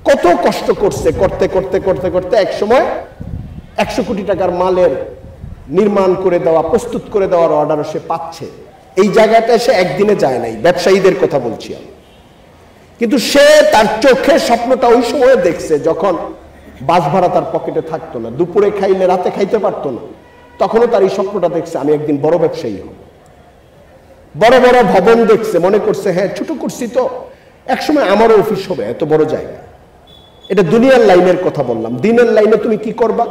কত কষ্ট করছে, করতে করতে করতে করতে এক সময় 100 কোটি টাকার মালের নির্মাণ করে দেওয়া, প্রস্তুত করে দেওয়ার অর্ডারও সে পাচ্ছে। এই জায়গাটা সে একদিনে যায় নাই, ব্যবসায়ীদের কথা বলছি আমি। কিন্তু সে তার চোখে স্বপ্নটা ওই সময়ে দেখছে যখন বাস ভাড়া তার পকেটে থাকতো না, দুপুরে খাইলে রাতে খাইতে পারতো না, তখনও তার এই স্বপ্নটা দেখছে আমি একদিন বড় ব্যবসায়ী হব। বড় বড় ভবন দেখছে, মনে করছে হ্যাঁ ছোট করছি তো, একসময় আমারও অফিস হবে এত বড় জায়গা। এটা দুনিয়ার লাইনের কথা বললাম। দিনের লাইনে তুমি কি করবা?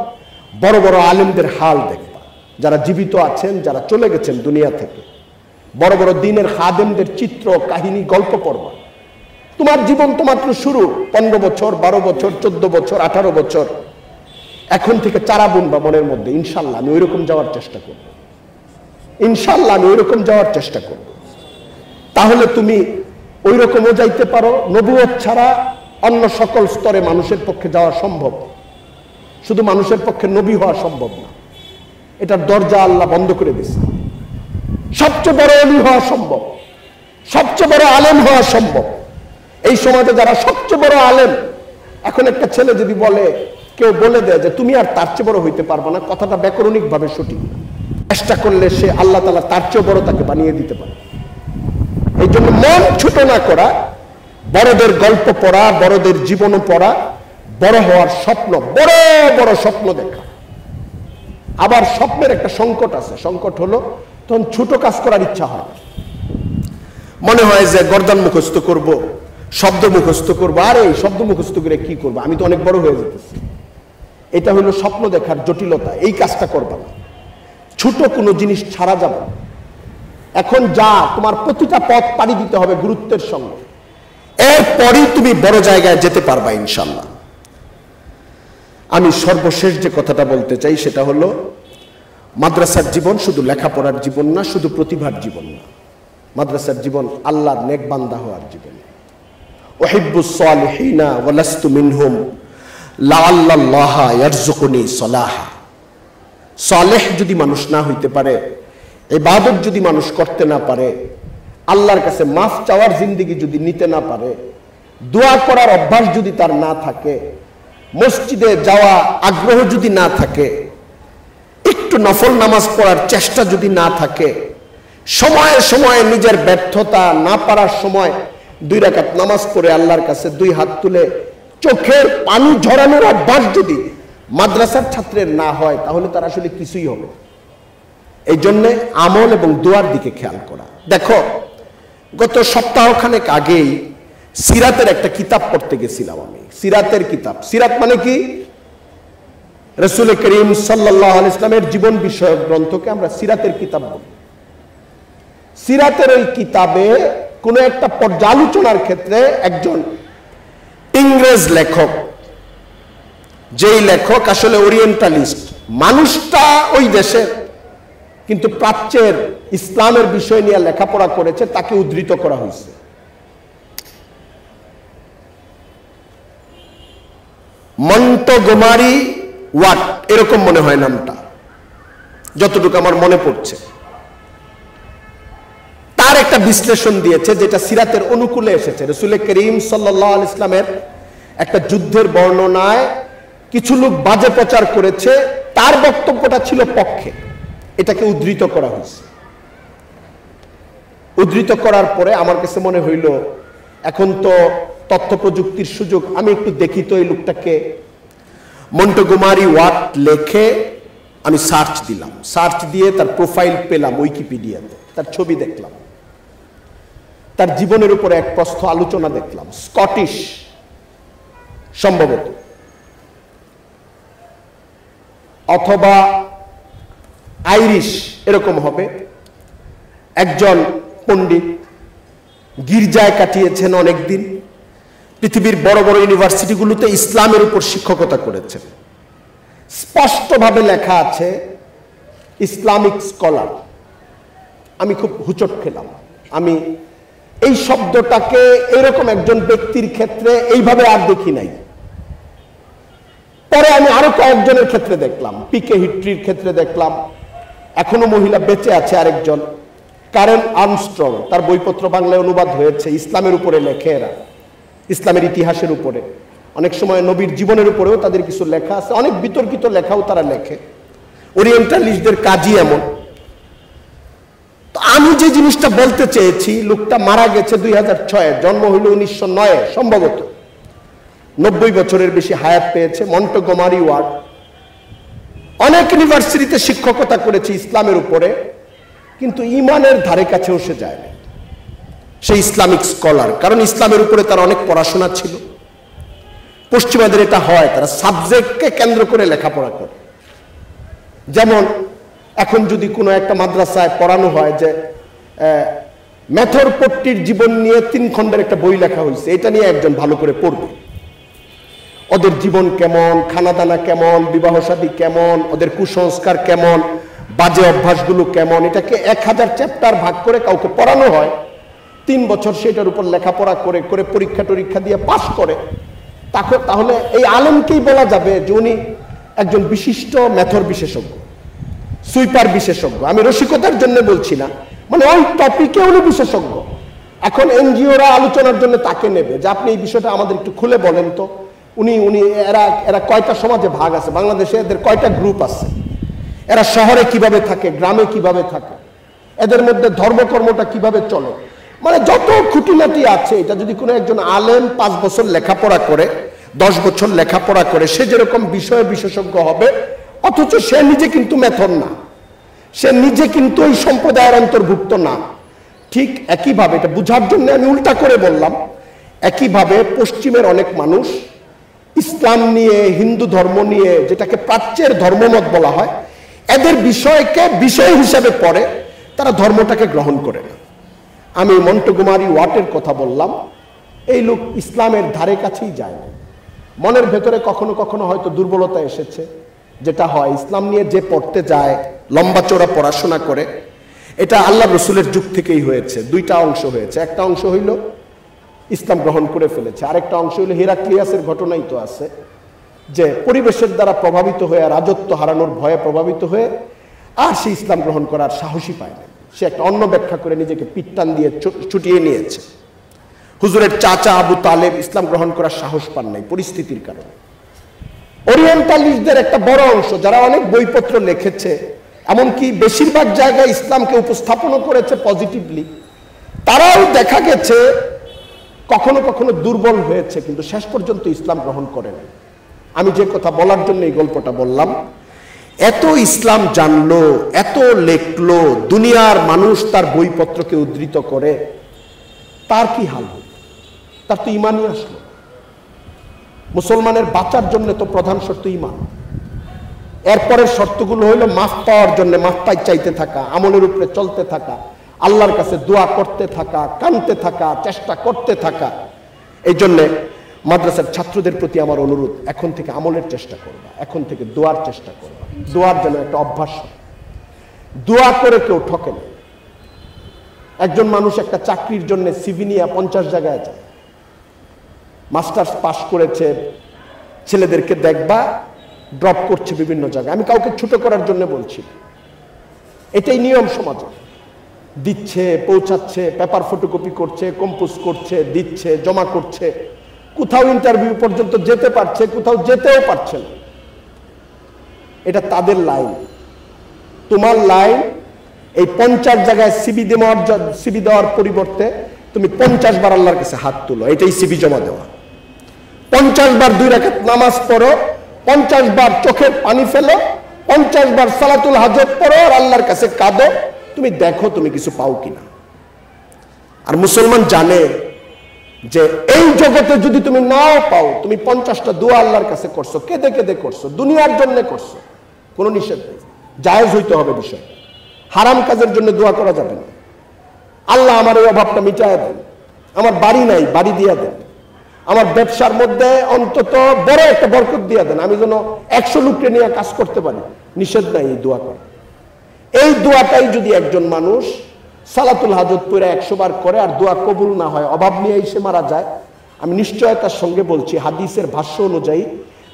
বড় বড় আলেমদের হাল দেখবা, যারা জীবিত আছেন, যারা চলে গেছেন দুনিয়া থেকে। বড় বড় দিনের খাদেমদের চিত্র, কাহিনী, গল্প পড়বা। তোমার জীবন তো মাত্র শুরু, 15 বছর, 12 বছর, 14 বছর, 18 বছর। এখন থেকে চারা বুনবা মনের মধ্যে, ইনশাল্লাহ আমি ওইরকম যাওয়ার চেষ্টা করব, ইনশাল্লাহ আমি ওইরকম যাওয়ার চেষ্টা করব। তাহলে তুমি ওই রকমও যাইতে পারো। নবুয়ত ছাড়া অন্য সকল স্তরে মানুষের পক্ষে যাওয়া সম্ভব, শুধু মানুষের পক্ষে নবী হওয়া সম্ভব না। এটার দরজা আল্লাহ বন্ধ করে দিয়েছে। সবচেয়ে বড় ওলি হওয়া সম্ভব, সবচেয়ে বড় আলেম হওয়া সম্ভব। এই সমাজে যারা সবচেয়ে বড় আলেম, এখন একটা ছেলে যদি বলে, কেউ বলে দেয় যে তুমি আর তার চেয়ে বড় হইতে পারবে না, কথাটা ব্যাকরণিক ভাবে সঠিক। চেষ্টা করলে সে আল্লাহ তাআলা তার চেয়ে বড় তাকে বানিয়ে দিতে পারে। এই জন্য মন ছোট না করা, বড়দের গল্প পড়া, বড়দের জীবন পড়া, বড় হওয়ার স্বপ্ন, বড় বড় স্বপ্ন দেখা। আবার স্বপ্নের একটা সংকট আছে, সংকট হলো তখন ছোট কাজ করার ইচ্ছা হয়, মনে হয় যে গর্দান মুখস্থ করব, শব্দ মুখস্থ করবো, আর এই শব্দ মুখস্থ করে কি করবো, আমি তো অনেক বড় হয়ে যেতেছি। এটা হলো স্বপ্ন দেখার জটিলতা। এই কাজটা করবা না, ছোট কোনো জিনিস ছাড়া যাবে না। এখন যা তোমার প্রতিটা পথ পাড়ি দিতে হবে গুরুত্বের সঙ্গে, এরপরই তুমি বড় জায়গায় যেতে পারবা ইনশাল্লাহ। আমি সর্বশেষ যে কথাটা বলতে চাই সেটা হলো, মাদ্রাসার জীবন শুধু লেখাপড়ার জীবন না, শুধু প্রতিভার জীবন না। মাদ্রাসার জীবন আল্লাহর নেক বান্দা হওয়ার জীবন। উহিব্বুস সালিহিনা ওয়া লাস্তু মিনহুম লাআল্লাল্লাহা ইয়ারযুকুনি সালাহা। সালেহ যদি মানুষ না হইতে পারে, ইবাদত যদি মানুষ করতে না পারে, আল্লাহর কাছে মাফ চাওয়ার জিন্দেগি যদি নিতে না পারে, দোয়া করার অভ্যাস যদি তার না থাকে, মসজিদে যাওয়া আগ্রহ যদি না থাকে, একটু নফল নামাজ পড়ার চেষ্টা যদি না থাকে, সময়ে সময়ে নিজের ব্যর্থতা না পারার সময় 2 রাকাত নামাজ পড়ে আল্লাহর কাছে 2 হাত তুলে চোখের পানি ঝরানোর অভ্যাস যদি মাদ্রাসার ছাত্রের না হয়, তাহলে তার আসলে কিছুই হবে। এই জন্য আমল এবং দোয়ার দিকে খেয়াল করা। দেখো, গত সপ্তাহখানেক আগেই সিরাতের একটা কিতাব পড়তে গেছিলাম আমি। সিরাতের কিতাব, সিরাত মানে কি? রাসূল করিম সাল্লাল্লাহু আলাইহি ওয়াসাল্লামের জীবন বিষয়ক গ্রন্থকে আমরা সিরাতের কিতাব বলি। সিরাতের ওই কিতাবে কোন একটা পর্যালোচনার ক্ষেত্রে একজন ইংরেজ লেখক, যেই লেখক আসলে ওরিয়েন্টালিস্ট, মানুষটা ওই দেশের কিন্তু প্রাচ্যের ইসলামের বিষয় নিয়ে লেখাপড়া করেছে, তাকে উদ্ধৃত করা হয়েছে। মন্টগোমারি ওয়াট, এরকম মনে হয় নামটা, যতটুকু আমার মনে পড়ছে। তার একটা বিশ্লেষণ দিয়েছে যেটা সিরাতের অনুকূলে এসেছে। রাসূল করিম সাল্লাল্লাহু আলাইহি ওয়াসাল্লামের একটা যুদ্ধের বর্ণনায় কিছু লোক বাজে প্রচার করেছে, তার বক্তব্যটা ছিল পক্ষে, এটাকে উদ্ধৃত করা হয়েছে। উদ্ধৃত করার পরে আমার কাছে মনে হইল, এখন তো তথ্য প্রযুক্তির সুযোগ, আমি একটু দেখি তো এই লোকটাকে। মন্টগোমারি ওয়াট লেখে আমি সার্চ দিলাম, সার্চ দিয়ে তার প্রোফাইল পেলাম উইকিপিডিয়াতে, তার ছবি দেখলাম, তার জীবনের উপরে এক প্রস্থ আলোচনা দেখলাম। স্কটিশ সম্ভবত, অথবা আইরিশ, এরকম হবে। একজন পণ্ডিত, গির্জায় কাটিয়েছেন অনেকদিন, পৃথিবীর বড় বড় ইউনিভার্সিটিগুলোতে ইসলামের উপর শিক্ষকতা করেছেন। স্পষ্টভাবে লেখা আছে ইসলামিক স্কলার। আমি খুব হুচট খেলাম। আমি এই শব্দটাকে এরকম একজন ব্যক্তির ক্ষেত্রে এইভাবে আর দেখি নাই। পরে আমি আরো কয়েকজনের ক্ষেত্রে দেখলাম, পিকে হিট্রির ক্ষেত্রে দেখলাম, এখনো মহিলা বেঁচে আছে আরেকজন, কারেন আর্মস্ট্রং, তার বইপত্র বাংলায় অনুবাদ হয়েছে, ইসলামের উপরে লেখে এরা, ইসলামের ইতিহাসের উপরে, অনেক সময় নবীর জীবনের উপরেও তাদের কিছু লেখা আছে, অনেক বিতর্কিত লেখাও তারা লেখে। ওরিয়েন্টালিস্টদের কাজই এমন। তো আমি যে জিনিসটা বলতে চেয়েছি, লোকটা মারা গেছে 2006, জন্ম হইল 1909 সম্ভবত, 90 বছরের বেশি হায়াত পেয়েছে। মন্টগোমারি ওয়াট অনেক ইউনিভার্সিটিতে শিক্ষকতা করেছে ইসলামের উপরে, কিন্তু ইমানের ধারে কাছেও সে যায় না। সে ইসলামিক স্কলার, কারণ ইসলামের উপরে তার অনেক পড়াশোনা ছিল। পশ্চিমাদের এটা হয়, তারা সাবজেক্টকে কেন্দ্র করে লেখাপড়া করে। যেমন এখন যদি কোনো একটা মাদ্রাসায় পড়ানো হয় যে মেথর পট্টির জীবন নিয়ে 3 খণ্ডের একটা বই লেখা হয়েছে, এটা নিয়ে একজন ভালো করে পড়বে, ওদের জীবন কেমন, খানাদানা কেমন, বিবাহ শাদী কেমন, ওদের কুসংস্কার কেমন, বাজে অভ্যাসগুলো কেমন, এটাকে 1000 চ্যাপ্টার ভাগ করে কাউকে পড়ানো হয়, 3 বছর সেটার উপর লেখাপড়া করে করে পরীক্ষা টরীক্ষা দিয়ে পাশ করে, তাহলে এই আলেমকেই বলা যাবে যে উনি একজন বিশিষ্ট মেথর বিশেষজ্ঞ, সুইপার বিশেষজ্ঞ। আমি রসিকতার জন্য বলছি না, মানে ওই টপিকে উনি বিশেষজ্ঞ। এখন এনজিওরা আলোচনার জন্য তাকে নেবে যে আপনি এই বিষয়টা আমাদের একটু খুলে বলেন তো, এরা কয়টা সমাজে ভাগ আছে, বাংলাদেশে এদের কয়টা গ্রুপ আছে, এরা শহরে কিভাবে থাকে, গ্রামে কিভাবে থাকে, এদের মধ্যে ধর্মকর্মটা কিভাবে চলে, মানে যত খুঁটিনাটি আছে, এটা যদি কোনো একজন আলেম 5 বছর লেখাপড়া করে, 10 বছর লেখাপড়া করে, সে যেরকম বিষয়ে বিশেষজ্ঞ হবে, অথচ সে নিজে কিন্তু মেথর না, সে নিজে কিন্তু ওই সম্প্রদায়ের অন্তর্ভুক্ত না। ঠিক একইভাবে, এটা বুঝার জন্য আমি উল্টা করে বললাম, একইভাবে পশ্চিমের অনেক মানুষ ইসলাম নিয়ে, হিন্দু ধর্ম নিয়ে, যেটাকে প্রাচ্যের ধর্মমত বলা হয়, এদের বিষয়কে বিষয় হিসাবে পড়ে, তারা ধর্মটাকে গ্রহণ করে না। আমি মন্টগোমারি ওয়াটের কথা বললাম, এই লোক ইসলামের ধারে কাছেই যায় না। মনের ভেতরে কখনো কখনো হয়তো দুর্বলতা এসেছে, যেটা হয় ইসলাম নিয়ে যে পড়তে যায়, লম্বা চড়া পড়াশোনা করে, এটা আল্লাহ রসুলের যুগ থেকেই হয়েছে। দুইটা অংশ হয়েছে, একটা অংশ হইল ইসলাম গ্রহণ করে ফেলেছে, আরেকটা অংশ হইল হেরাক্লিয়াসের ঘটনাই তো আছে, যে পরিবেশের দ্বারা প্রভাবিত হয়ে, রাজত্ব হারানোর ভয়ে প্রভাবিত হয়ে আর সে ইসলাম গ্রহণ করার সাহসী পায় না। সে একটা অন্য ব্যাখ্যা করে নিজেকে পিটটান দিয়ে ছুটিয়ে নিয়েছে। হুজুরের চাচা আবু তালেব ইসলাম গ্রহণ করার সাহস পান নাই পরিস্থিতির কারণে। ওরিয়েন্টালিস্টদের একটা বড় অংশ যারা অনেক বইপত্র লিখেছে, এমনকি বেশিরভাগ জায়গায় ইসলামকে উপস্থাপনও করেছে পজিটিভলি, তারাও দেখা গেছে কখনো কখনো দুর্বল হয়েছে, কিন্তু শেষ পর্যন্ত ইসলাম গ্রহণ করে না। আমি যে কথা বলার জন্য এই গল্পটা বললাম, এত ইসলাম জানলো, এত লেখলো, দুনিয়ার মানুষ তার বইপত্রকে উদ্ধৃত করে, তার কি হাল হল? তার তো ইমানই আসলো। মুসলমানের বাঁচার জন্য তো প্রধান শর্ত ইমান। এরপরের শর্তগুলো হইল মাফ পাওয়ার জন্য মাফ চাইতে থাকা, আমলের উপরে চলতে থাকা, আল্লাহর কাছে দোয়া করতে থাকা, কাঁদতে থাকা, চেষ্টা করতে থাকা। এই জন্যে মাদ্রাসার ছাত্রদের প্রতি আমার অনুরোধ, এখন থেকে আমলের চেষ্টা করবা, এখন থেকে দোয়ার চেষ্টা করবা। দোয়ার যেন একটা অভ্যাস হয়। দোয়া করে কেউ ঠকে না। একজন মানুষ একটা চাকরির জন্য সিভি নিয়ে 50 জায়গায় যায়, মাস্টার্স পাস করেছে, ছেলেদেরকে দেখবা ড্রপ করছে বিভিন্ন জায়গায়। আমি কাউকে ছোট করার জন্য বলছি, এটাই নিয়ম সমাজে। দিচ্ছে, পৌঁছাচ্ছে, পেপার ফটোকপি করছে, কম্পোজ করছে, দিচ্ছে, জমা করছে, কোথাও ইন্টারভিউ পর্যন্ত যেতে পারছে, কোথাও যেতেও পারছে না। এটা তাদের লাইন। তোমার লাইন এই 50 জায়গায় সিবি দেওয়ার পরিবর্তে তুমি 50 বার আল্লাহর কাছে হাত তুলো, এটাই সিবি জমা দেওয়া। 50 বার 2 রাকাত নামাজ পড়ো, 50 বার চোখের পানি ফেলো, 50 বার সালাতুল হাজত পড়ো, আর আল্লাহর কাছে কাঁদো। তুমি দেখো তুমি কিছু পাও কিনা। আর মুসলমান জানে যে এই জগতে যদি তুমি নাও পাও, তুমি 50টা দোয়া আল্লাহর কাছে করছো, কেঁদে কেঁদে করছো, দুনিয়ার জন্য করছো, কোনো নিষেধ নেই, জায়েজ হইতে হবে বিষয়। হারাম কাজের জন্য দোয়া করা যাবে না। আল্লাহ আমার এই অভাবটা মিটায় দেন, আমার বাড়ি নাই, বাড়ি দিয়ে দেন, আমার ব্যবসার মধ্যে অন্তত বড় একটা বরকত দিয়ে দেন, আমি যেন 100 লোককে নিয়ে কাজ করতে পারি। নিষেধ নাই এই দোয়া করা। এই দোয়াটাই যদি একজন মানুষ সালাতুল হাজত পড়ে 100 বার করে আর দোয়া কবুল না হয়, অভাব নিয়ে এসে মারা যায়, আমি নিশ্চয়তার সঙ্গে বলছি, হাদিসের ভাষ্য অনুযায়ী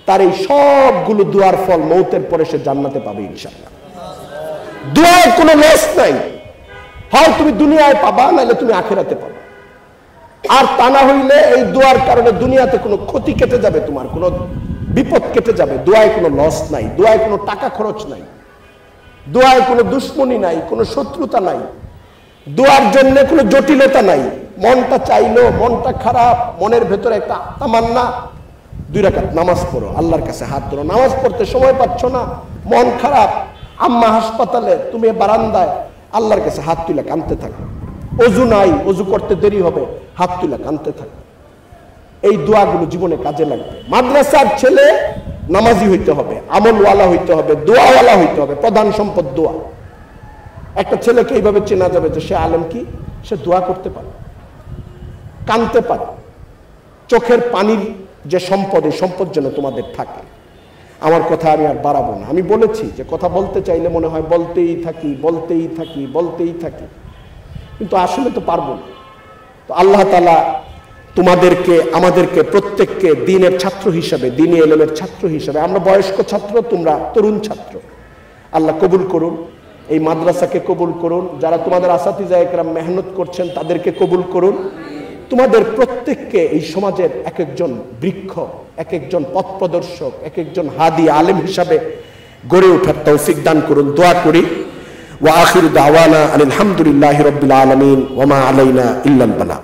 তার এই সবগুলো দোয়ার ফল মৌতের পরে সে জান্নাতে পাবে ইনশাআল্লাহ। দোয়ার কোনো লস নাই, হয় তুমি দুনিয়ায় পাবা, নাহলে তুমি আখিরাতে পাবা। আর তা না হইলে এই দোয়ার কারণে দুনিয়াতে কোনো ক্ষতি কেটে যাবে, তোমার কোনো বিপদ কেটে যাবে। দোয়ায় কোনো লস নাই, দোয়ায় কোনো টাকা খরচ নাই, দোয়ায় কোনো দুশ্মনী নাই, কোনো শত্রুতা নাই, দোয়ার জন্য কোনো জটিলতা নাই। মনটা চাইলো, মনটা খারাপ, মনের ভেতরে একটা তামান্না, 2 রাকাত নামাজ পড়ো, আল্লাহর কাছে হাত ধরো। নামাজ পড়তে সময় পাচ্ছ না, মন খারাপ, আম্মা হাসপাতালে, তুমি বারান্দায়, আল্লাহর কাছে হাত তুলে কাঁদতে থাকো। অজু নাই, অজু করতে দেরি হবে, হাত তুলে কাঁদতে থাকো। এই দোয়াগুলো জীবনে কাজে লাগবে। মাদ্রাসার ছেলে নামাজি হইতে হবে, আমলওয়ালা হইতে হবে, দোয়াওয়ালা হইতে হবে। প্রধান সম্পদ দোয়া। একটা ছেলেকে এইভাবে চেনা যাবে যে সে আলেম কি, সে দোয়া করতে পারে, কাঁদতে পারে। চোখের পানির যে সম্পদ, এই সম্পদ যেন তোমাদের থাকে। আমার কথা আমি আর বাড়াবো না। আমি বলেছি যে কথা বলতে চাইলে মনে হয় বলতেই থাকি, বলতেই থাকি, বলতেই থাকি, কিন্তু আসলে তো পারবো না। তো আল্লাহ তাআলা তোমাদেরকে, আমাদেরকে, প্রত্যেককে দ্বীনের ছাত্র হিসাবে, দ্বীনি ইলমের ছাত্র হিসাবে, আমরা বয়স্ক ছাত্র, তোমরা তরুণ ছাত্র, আল্লাহ কবুল করুন। এই মাদ্রাসাকে কবুল করুন। যারা তোমাদের আসাতিজা একরাম মেহনত করছেন তাদেরকে কবুল করুন। তোমাদের প্রত্যেককে এই সমাজের এক একজন বৃক্ষ, এক একজন পথ প্রদর্শক, এক একজন হাদি আলেম হিসাবে গড়ে ওঠার তৌফিক দান করুন। দোয়া করি। ওয়া আখিরু দাওয়ানা আলহামদুলিল্লাহি রাব্বিল আলামিন ওয়া মা আলাইনা ইল্লাল বালাগ।